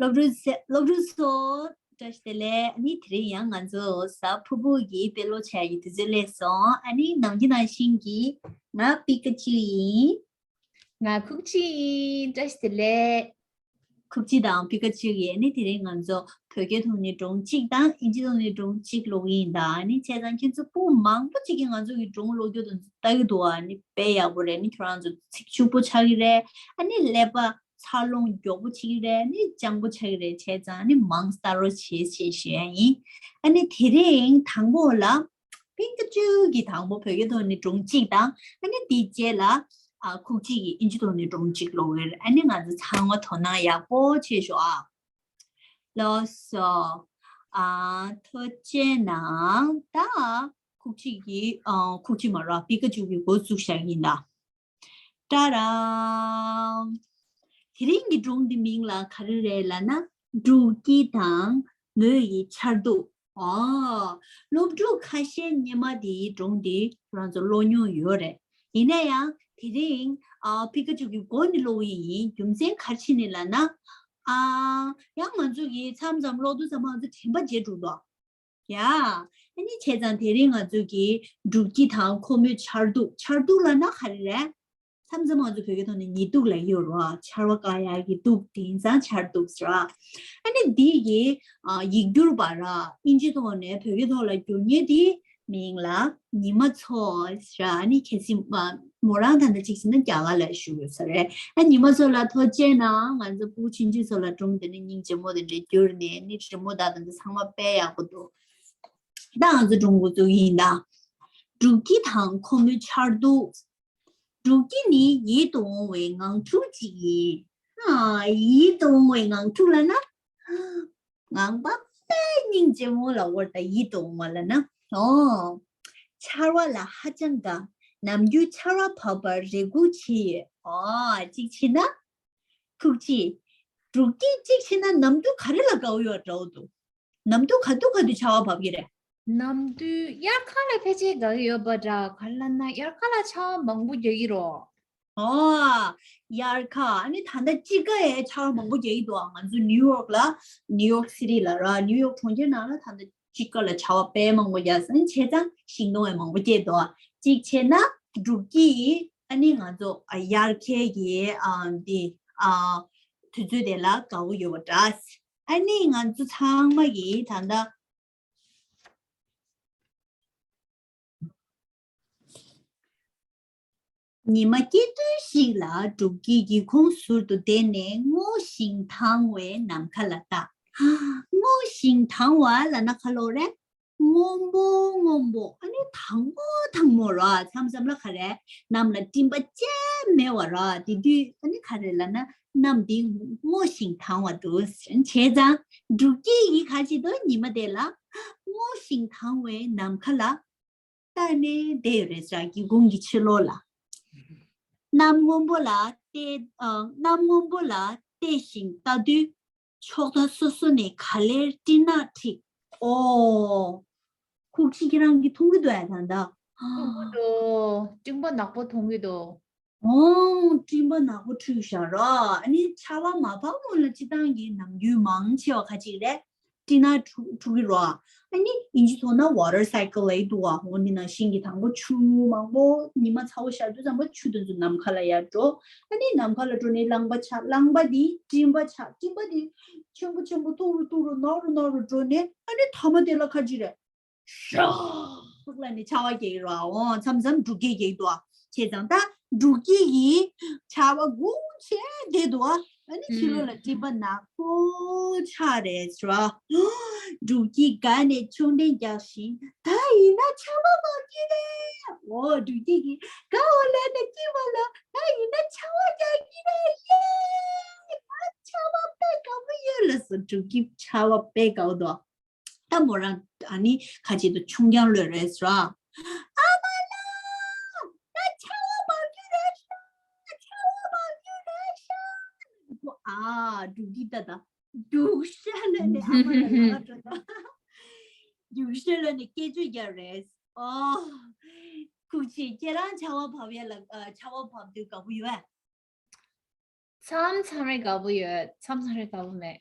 Lobruso Tashtele, any 3 young and so, Sapubugi, Pelo Chai, Tizile song, any Namjina Shingi, Na Pikachu, Na Kuchi, Tashtele. Kuchi down Pikachu, anything and so, Purget on your drone chick down, into on your drone chick low in down, any chance and kids of poor monk, but chicken on so you drone load and Tagdo and pay up with any trans of Chupo Chagre, any leper. 차롱 요구치래 니 장구치래 제자니 멍스타로 시시시이 아니 대행 당보라 핑크주기 당보 벽에도니 종직당 아니 디제라 아 국지기 인지도니 종직로를 아니 가서 창어 더나야 보치쇼아 러서 아 터제나 다 국지기 국지 말아 핑크주기 고수샤긴다 따랑 Hiringi drong di ming la karere la na dru ki tang ngi chardu. Lob dru khashe nyama di drong di ranzo lonyo yore. Ine ya hiring Pikachu ki goni lo yi yumzen khachini la na yang manzu ki samsam lodu sama zu timba je dru do. Ya, ani chezan hiring azu ki dru ki tang komu chardu la na karere. 삼점어도 그게 돈이 니뚝래 요로 차와가야 이게 뚝 딘산 차뚝스라 아니 디게 이규르 봐라 인지도네 되게 돌아 교니디 밍라 니마초스라 아니 계시 뭐랑한테 직신은 야가래 쉬우서래 아니 니마솔라 토제나 간저 부친지솔라 좀 되는 인지 뭐든지 교르네 니지 뭐다든지 상마 빼야고도 나한테 중국도 인다 두기탕 코미 차도 Rukini yi dong wei ngang chu ji yi dong wei ngang chu la na ngang ba pe ning je mo la wa da yi dong ma la na charwa la hajan ga nam yu charwa pa ba re gu chi ji chi na ku ji ruki ji chi na nam du khare la ga yo ro du nam du khadu chawa pa gi re 남도 약칼에 배제가 여버다 갈란나 약칼라 처음 먹부 얘기로 야르카 아니 단다 찌가에 처음 먹고 얘기도 안 가서 뉴욕라 뉴욕시티라 뉴욕 통제나라 단다 찌가라 차와 빼 먹고 야선 제장 신동에 먹고 제도 직체나 두기 아니 가서 야르케기 디 투주데라 가고 요다스 아니 가서 상마기 단다 니마키트시라 두기기 공술도 되네 모신탕외 남칼라다 모신탕와 라나칼로레 mombo 아니 당모라 삼삼라 카레 남라 timba제 메와라 디디 아니 카레라나 남디 모신탕와도 제장 두기기 가지도 니마데라 모신탕외 남칼라 따네 데레자기 공기 칠로라 남곰보라 대신 따두 초다 소소네 칼레르티나틱 국식이랑 게 통기도 해야 한다. 통기도 증번 낙보 통기도 증번 낙보 추셔라. 아니 차와 마바 몰라 지당이 남유망치와 같이 그래. 디나 주기로 아니 인지도나 water cycle 도와 원이나 신기 당고 추망고 니마 차오샤도 잠고 추도 좀 남칼라야죠 아니 남칼라도네 랑바디 찜바디 전부 도로 나로 조네 아니 타마데라 가지래 샤 그러니 차와게로 참삼 두개게도 제장다 두기기 차와 고체 대도 아니 실로라 집나 고차래스라 두기 간에 촌데 자신 다이나 참아먹기래 두기기 가올라네 끼월라 다이나 차와자기래 차와 빼가면서 두기 차와 빼가도 다 뭐라 아니 가지도 충격을 했어 두기다다 두샬레네 아마라다 두샬레네 깨주야레스 굳이 계란 차와 밥이라 차와 밥도 가부요 참참을 가부요 참참을 가부네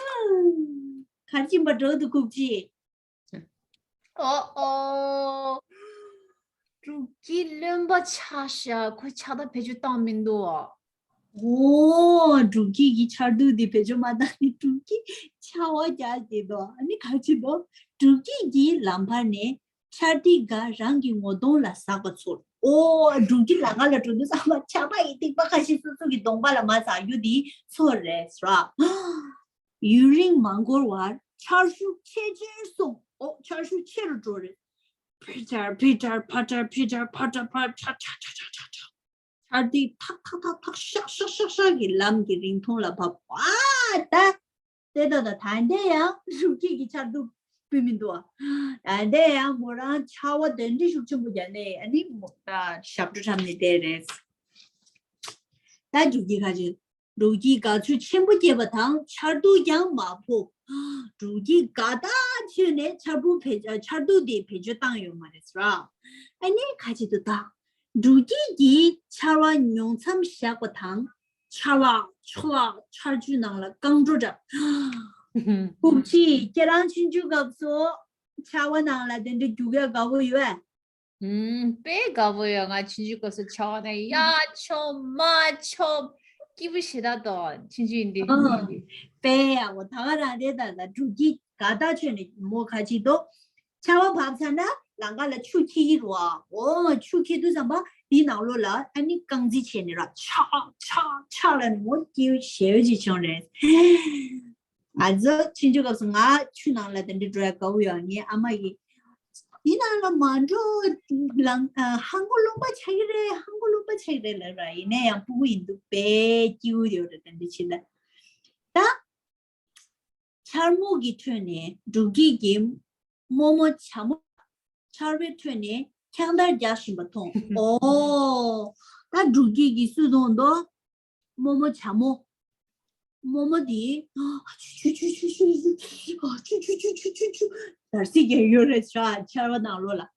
같이 맞아도 굽지. 두기 렘바 차샤 그 차다 배주 땅민도 오, 두기기 차도디 베조마다니 두기 차와자지도 아니 같이도 두기기 람바네 차디가 랑기 모동라 사고솔 오 두기 랑알라 두도 사마 차바 이티 바카시 수수기 동발라 마사 유디 소레스라 유링 망고르와 차슈 체제송 차슈 체를 줘래 피터 차차차차차차 차디 탁탁탁탁 샥샥샥샥이 람기 링통라 봐봐 다 때다다 단대야 슈기기 차도 비민도아 단대야 뭐라 차와 던지 슈충부잖네 아니 뭐다 샵도 잡니 데레스 다 주기 가지 로기가 주 첨부제바탕 차도 양마포 루기 가다 치네 차부 페자 차도디 페주 땅요 말했어 아니 가지도 다 루기기 차와 용참 시작부탕 차와 차주나라 강조자 혹시 계란 친구가 없어 차와 나라던데 두개 가고 요에 배가 뭐야 진주 것을 차네 야초마초 기부시다도 진주인데 배야 뭐 다가라 데다가 두기 가다 전에 뭐 가지도 차와 밥사나 랑가라 추키로 추키도 삼바 리나로라 아니 강지 체니라 차라는 못 기우 쉐지 전에 아저 친구가 성아 추나라던데 드라가우야니 아마이 이나라 만조 한글로만 차이래라 이네 양 부부 인도 배 기우려던데 친다 다 잘목이 튀네 두기기 뭐뭐 참 차르베 튀네 향달 자신부터 나 두기기 수동도 뭐뭐 참모 뭐뭐디 추추추추추추추추추추추 다시게 요래서 차와 나로라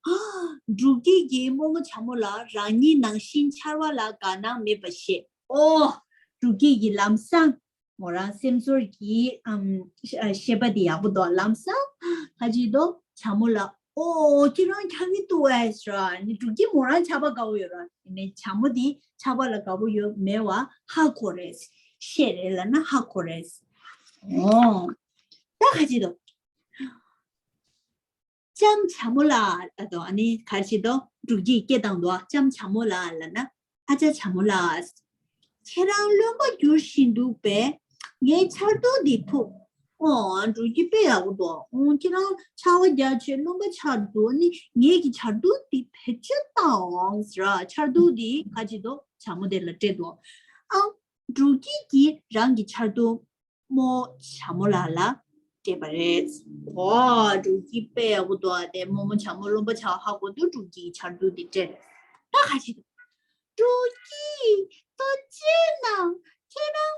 두기기 뭐뭐 참모라 라니 낭신 차와라 가나 메버시 두기기 람상 뭐라 셈소기 셰바디야부도 람상 하지도 참모라 지랑 향이 또 해서 니 두기 뭐라 잡아가오요라 네 참모디 잡아라 가보요 매와 하코레스 셰레라나 하코레스 다 가지도 짬 참모라 또 아니 가지도 두기 깨당도 짬 참모라 라나 아자 참모라 체랑 럼바 줄신도 배 예 차도 디포 저기 빼야고도. 지랑 차와야 쳔롱가 차도니 얘기 차도디 패쳤다. 차도디 가지도 잘못될 때도. 저기기 랑기 차도 뭐 참을라라. 제발레스. 저기 빼야고도 돼. 뭐뭐 참을로 뭐 차하고도 저기 차도디 때. 다 가지도. 저기 또 쟤나 쟤랑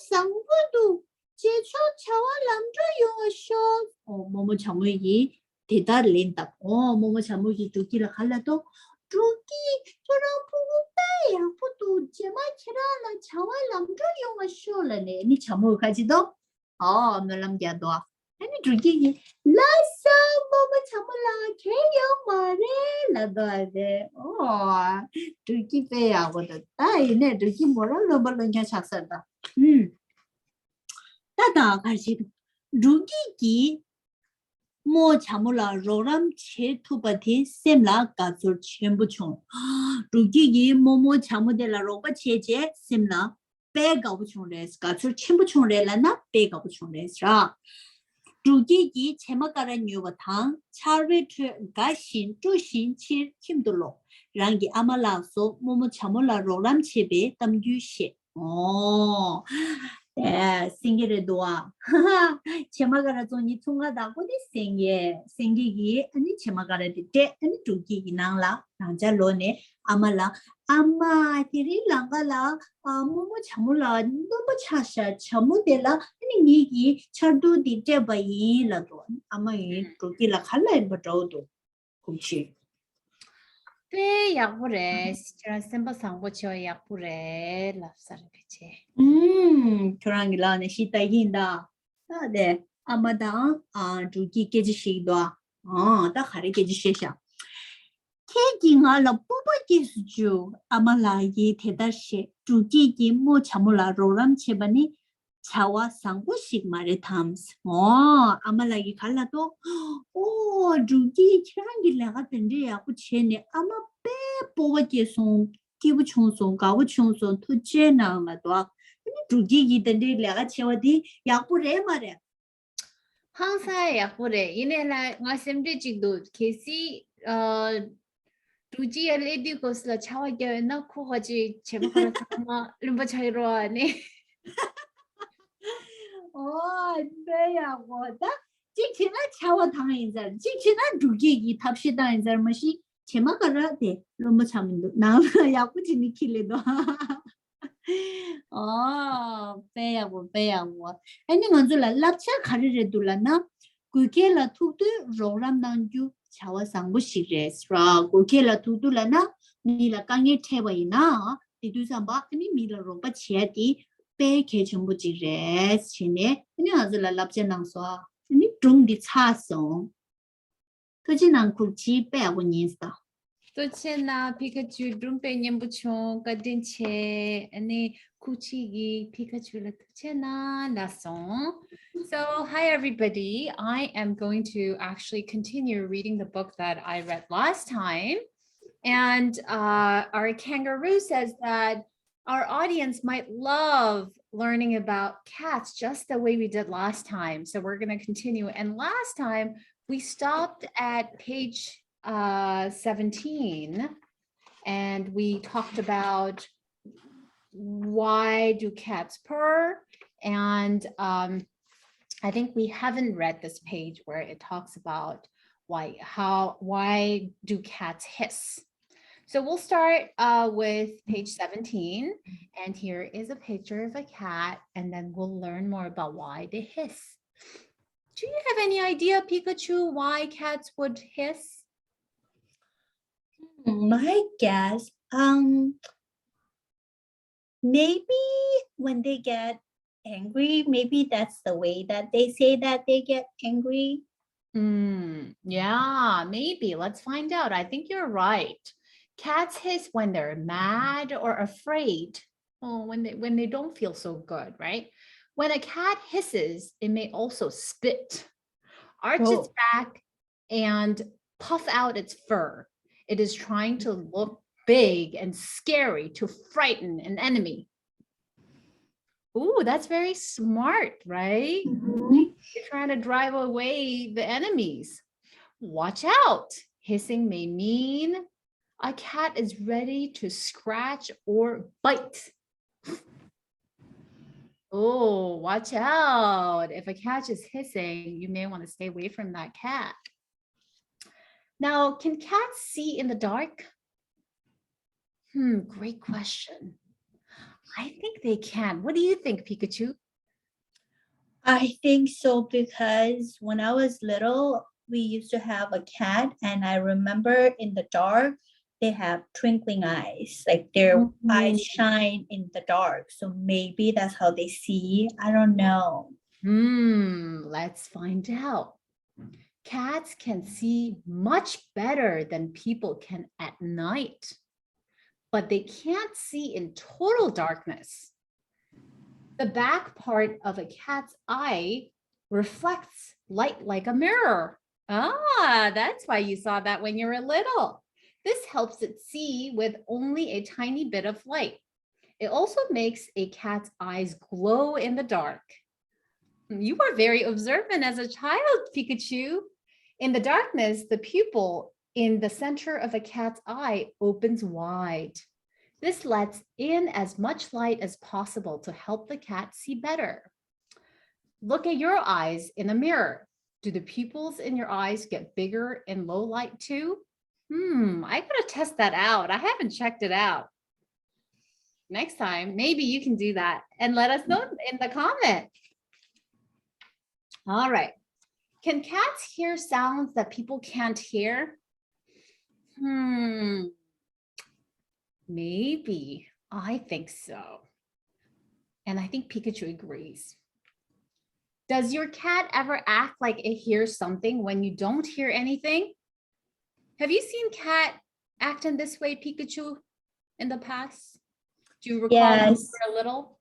상부도 제초 차와 남자 영어쇼 뭐뭐 자무기 대달린다 뭐뭐 자무기 두기를 할라도 두기 저랑 보고 빼야 포도 제마 치라나 차와 남자 영어쇼라네 니 자무 가지도 놀람자도 아니 두기 라사 뭐뭐 자물라 개요 말해 라도아데 두기 빼야 보다 따이네 두기 뭐라 로벌런냐 착살다 따다 가지고 루기기 뭐 자물라 로람 체투바디 셈라 가줄 전부총 루기기 뭐뭐 자무델라 로바 체제 셈라 배가 부총레스 가줄 전부총레라나 배가 부총레스라 루기기 제마가라 뉴바탕 차르트 가신 주신 치 힘들로 랑기 아말라소 뭐뭐 자물라 로람 체베 담주시 생기래도와 제마가라 존이 통하다고 생기기 아니 제마가라 때 아니 두기 이나라 남자로네 아말라 아마 티리 랑가라 뭐뭐 참을라 너무 차샤 참으델라 아니 니기 차도 디테 바이라도 아마 이 두기라 칼라이 버도도 그렇지 네, 약불에 시절한 셈바상 고쳐 약불에 랍사를 배치. 저랑이라네 시다긴다. 네, 아마다 두기 깨지시도 다 가리 깨지시샤. 케깅알라 뽑아지수주 아마라이 대다시 두기기 뭐 참을라 로람 체바니 차와 상고식 말에 탐스 아마라이 갈라도 두기 치랑길라 같은데야 부체네 아마 빼 뽑아지송 기부총송 가부총송 투제나마도 두기기 던데 내가 채워디 약불에 말해 항상 약불에 이내라 ngasemde직도 계시 두지 알레디 고슬라 차와게 넣고 하지 제발 그러나 룸바 차이로 하네. 배야 뭐다 지키나 차와 당인자 지키나 두기기 탑시다 인자 뭐시 제마가라 돼 너무 참도 나 약부지 니킬레도 배야 뭐 아니 먼저 랍차 가르레둘라나 그게라 투도 로람난주 차와 상부시레스라 그게라 투둘라나 니라 강에 태바이나 디두삼바 아니 미라로 바치야디 배게 전부 지레스 치네 아니 아즈라 랍제낭소 아니 종디 차송 그지난 국지 배하고 인스다 또체나 피카츄 룸페 냠부총 가딘체 아니 쿠치기 피카츄라 또체나 나송. So hi everybody, I am going to actually continue reading the book that I read last time, and our kangaroo says that our audience might love learning about cats just the way we did last time. So we're going to continue, and last time we stopped at page 17, and we talked about why do cats purr, and I think we haven't read this page where it talks about why do cats hiss. So we'll start with page 17, and here is a picture of a cat, and then we'll learn more about why they hiss. Do you have any idea, Pikachu, why cats would hiss? My guess, maybe when they get angry, maybe that's the way that they say that they get angry. Yeah, maybe. Let's find out. I think you're right. Cats hiss when they're mad or afraid. When they don't feel so good, right? When a cat hisses, it may also spit, arch its back, and puff out its fur. It is trying to look big and scary to frighten an enemy. Oh, that's very smart, right? Mhm. You're trying to drive away the enemies. Watch out. Hissing may mean a cat is ready to scratch or bite. Oh, watch out. If a cat is hissing, you may want to stay away from that cat. Now, can cats see in the dark? Great question. I think they can. What do you think, Pikachu? I think so because when I was little, we used to have a cat, and I remember in the dark, they have twinkling eyes, like their eyes shine in the dark. So maybe that's how they see. I don't know. Let's find out. Cats can see much better than people can at night, but they can't see in total darkness. The back part of a cat's eye reflects light like a mirror. Ah, that's why you saw that when you were little. This helps it see with only a tiny bit of light. It also makes a cat's eyes glow in the dark. You were very observant as a child, Pikachu. In the darkness, the pupil in the center of a cat's eye opens wide. This lets in as much light as possible to help the cat see better. Look at your eyes in a mirror. Do the pupils in your eyes get bigger in low light too? I gotta test that out. I haven't checked it out. Next time, maybe you can do that and let us know in the comment. All right. Can cats hear sounds that people can't hear? Maybe. I think so. And I think Pikachu agrees. Does your cat ever act like it hears something when you don't hear anything? Have you seen cat act in this way, Pikachu, in the past? Do you recall when you Yes. were a little?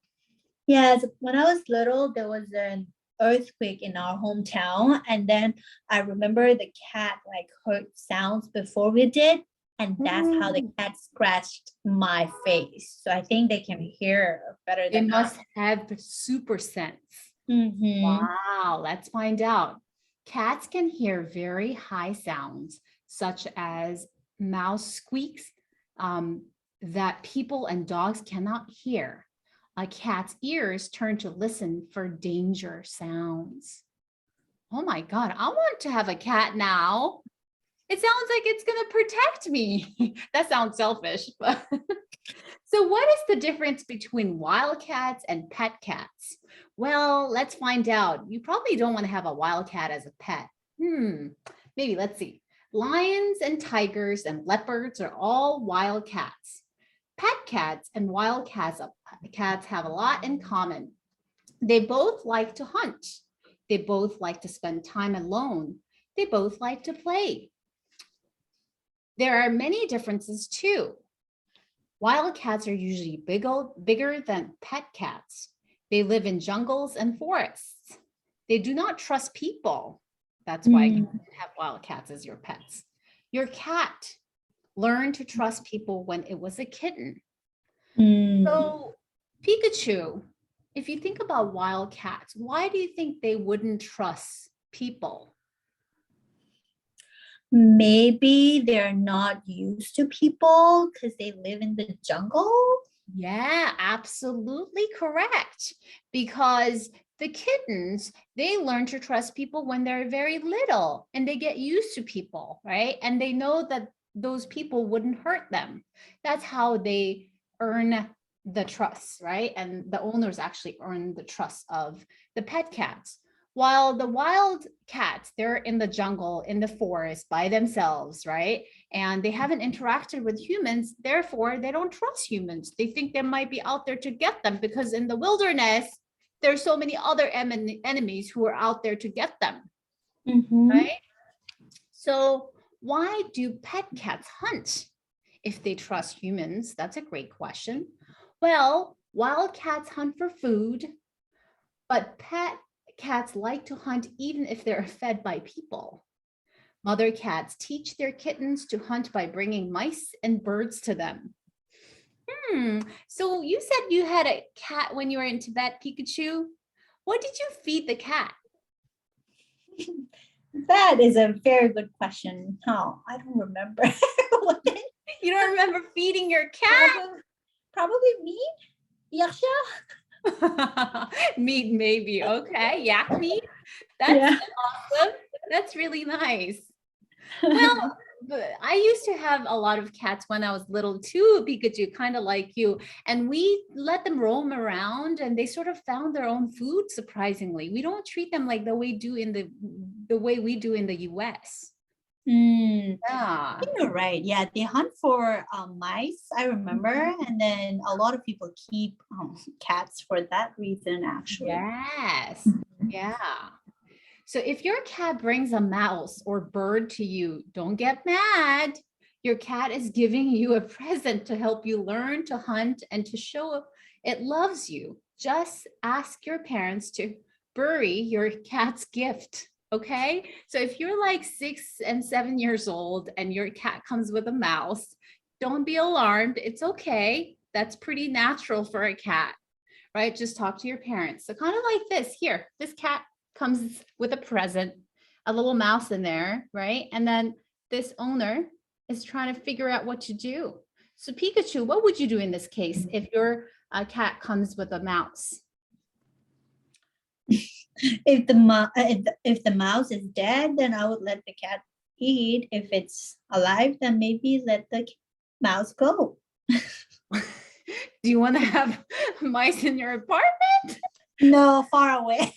Yes. When I was little, there was an earthquake in our hometown. And then I remember the cat like heard sounds before we did. And that's how the cat scratched my face. So I think they can hear better They than must us. have super sense. Mhm. Wow, let's find out. Cats can hear very high sounds, such as mouse squeaks, that people and dogs cannot hear. A cat's ears turn to listen for danger sounds. Oh my God, I want to have a cat now. It sounds like it's going to protect me. That sounds selfish, but so what is the difference between wild cats and pet cats? Well, let's find out. You probably don't want to have a wild cat as a pet. Maybe let's see. Lions and tigers and leopards are all wild cats. Pet cats and wild cats have a lot in common. They both like to hunt. They both like to spend time alone. They both like to play. There are many differences too. Wild cats are usually bigger than pet cats. They live in jungles and forests. They do not trust people. That's why you have wild cats as your pets. Your cat learned to trust people when it was a kitten. So, Pikachu, if you think about wild cats, why do you think they wouldn't trust people? Maybe they're not used to people because they live in the jungle. Yeah, absolutely correct. Because the kittens, they learn to trust people when they're very little and they get used to people, right? And they know that those people wouldn't hurt them. That's how they earn the trust, right? And the owners actually earn the trust of the pet cats. While the wild cats, they're in the jungle, in the forest by themselves, right? And they haven't interacted with humans, therefore they don't trust humans. They think they might be out there to get them because in the wilderness, there's so many other enemies who are out there to get them, right? So why do pet cats hunt if they trust humans? That's a great question. Well, wild cats hunt for food, but pet cats like to hunt even if they're fed by people. Mother cats teach their kittens to hunt by bringing mice and birds to them. So you said you had a cat when you were in Tibet, Pikachu. What did you feed the cat? That is a very good question. How? I don't remember. You don't remember feeding your cat? Probably meat? Yaksha? Meat, maybe. Okay, yak meat. That's Yeah. awesome. That's really nice. Well, I used to have a lot of cats when I was little too, Pikachu, kind of like you. And we let them roam around and they sort of found their own food, surprisingly. We don't treat them like the way we do in the US. Yeah. You're right. Yeah, they hunt for mice, I remember. And then a lot of people keep cats for that reason, actually. Yes. Yeah. So if your cat brings a mouse or bird to you, don't get mad. Your cat is giving you a present to help you learn to hunt and to show it loves you. Just ask your parents to bury your cat's gift. Okay. So if you're like 6 and 7 years old and your cat comes with a mouse, don't be alarmed. It's okay. That's pretty natural for a cat, right? Just talk to your parents. So kind of like this here, this cat comes with a present, a little mouse in there, right? And then this owner is trying to figure out what to do. So Pikachu, what would you do in this case if your cat comes with a mouse? If the mouse is dead, then I would let the cat eat. If it's alive, then maybe let the mouse go. Do you want to have mice in your apartment? No, far away.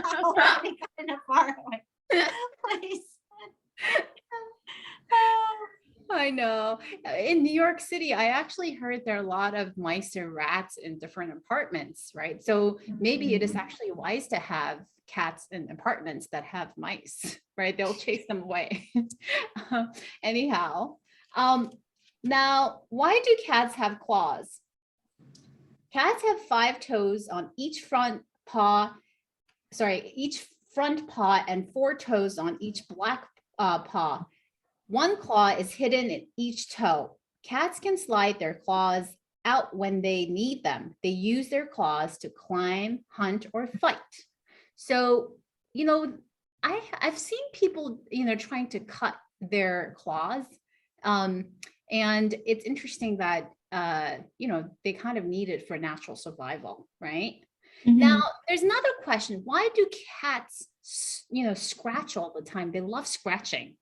I want it kind of far away. Please. I know. In New York City, I actually heard there are a lot of mice or rats in different apartments, right? So maybe it is actually wise to have cats in apartments that have mice, right? They'll chase them away. Anyhow, now, why do cats have claws? Cats have 5 toes on each front paw, each front paw and 4 toes on each back paw. 1 claw is hidden in each toe. Cats can slide their claws out when they need them. They use their claws to climb, hunt, or fight. So, I've seen people, trying to cut their claws. And it's interesting that, they kind of need it for natural survival, right? Now, there's another question. Why do cats, scratch all the time? They love scratching.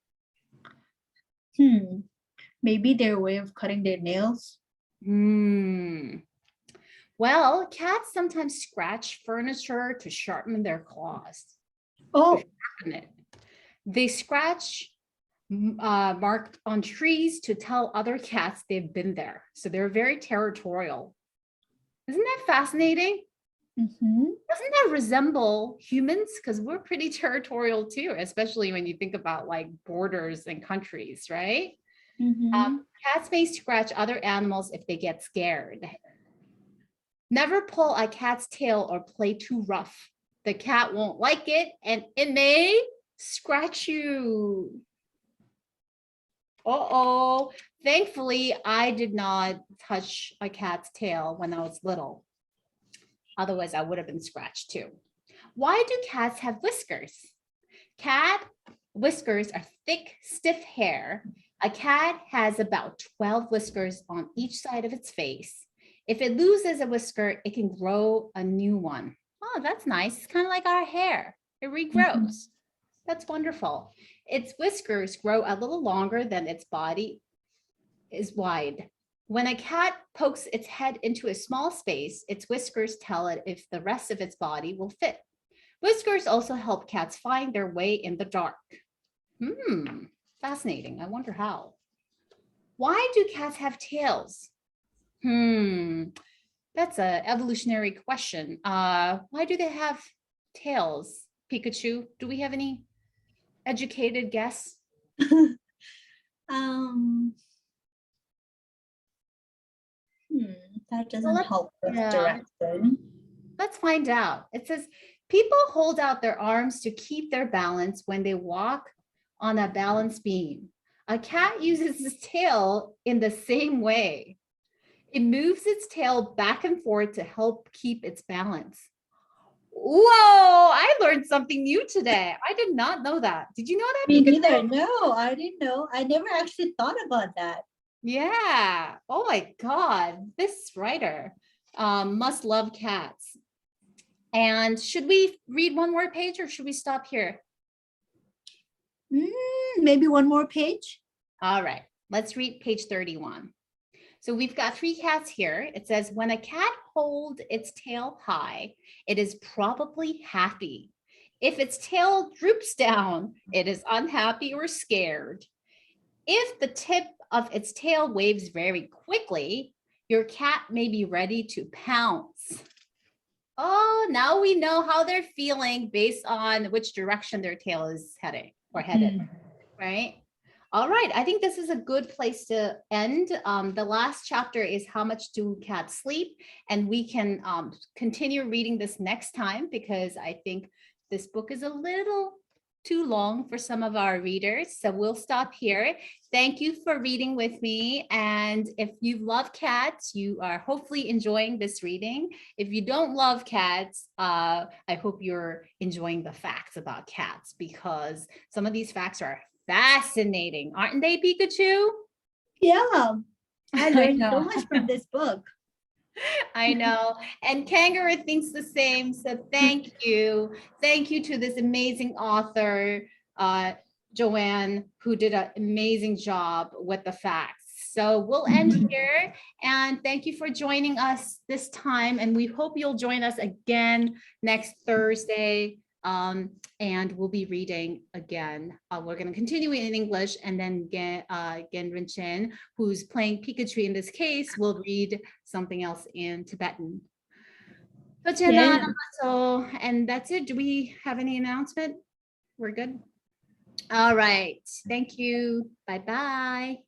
Maybe their way of cutting their nails. Well, cats sometimes scratch furniture to sharpen their claws. Oh, they scratch marked on trees to tell other cats they've been there. So they're very territorial. Isn't that fascinating? Doesn't that resemble humans? Because we're pretty territorial too, especially when you think about like borders and countries, right? Cats may scratch other animals if they get scared. Never pull a cat's tail or play too rough. The cat won't like it and it may scratch you. Uh-oh. Thankfully, I did not touch a cat's tail when I was little. Otherwise, I would have been scratched too. Why do cats have whiskers? Cat whiskers are thick, stiff hair. A cat has about 12 whiskers on each side of its face. If it loses a whisker, it can grow a new one. Oh, that's nice. It's kind of like our hair. It regrows. That's wonderful. Its whiskers grow a little longer than its body is wide. When a cat pokes its head into a small space, its whiskers tell it if the rest of its body will fit. Whiskers also help cats find their way in the dark. Fascinating. I wonder how. Why do cats have tails? That's an evolutionary question. Why do they have tails, Pikachu? Do we have any educated guess? That doesn't help with direction. Let's find out. It says, people hold out their arms to keep their balance when they walk on a balance beam. A cat uses its tail in the same way. It moves its tail back and forth to help keep its balance. Whoa, I learned something new today. I did not know that. Did you know that? Me Pikachu? neither. No, I didn't know. I never actually thought about that. Yeah. Oh my God. This writer must love cats. And should we read one more page or should we stop here? Maybe one more page. All right, let's read page 31. So we've got 3 cats here. It says, when a cat holds its tail high, it is probably happy. If its tail droops down, it is unhappy or scared. If the tip of its tail waves very quickly, your cat may be ready to pounce. Oh, now we know how they're feeling based on which direction their tail is headed, right? All right, I think this is a good place to end. The last chapter is How Much Do Cats Sleep? And we can continue reading this next time because I think this book is a little too long for some of our readers. So we'll stop here. Thank you for reading with me. And if you love cats, you are hopefully enjoying this reading. If you don't love cats, I hope you're enjoying the facts about cats because some of these facts are fascinating, aren't they, Pikachu? Yeah, I learned so know. much from this book. I know. And Kangaroo thinks the same. So thank you. Thank you to this amazing author, Joanne, who did an amazing job with the facts. So we'll end here. And thank you for joining us this time. And we hope you'll join us again next Thursday. And we'll be reading again. We're going to continue in English, and then Genrin Chen, who's playing Pikachu in this case, will read something else in Tibetan. Yeah. And that's it. Do we have any announcement? We're good. All right. Thank you. Bye-bye.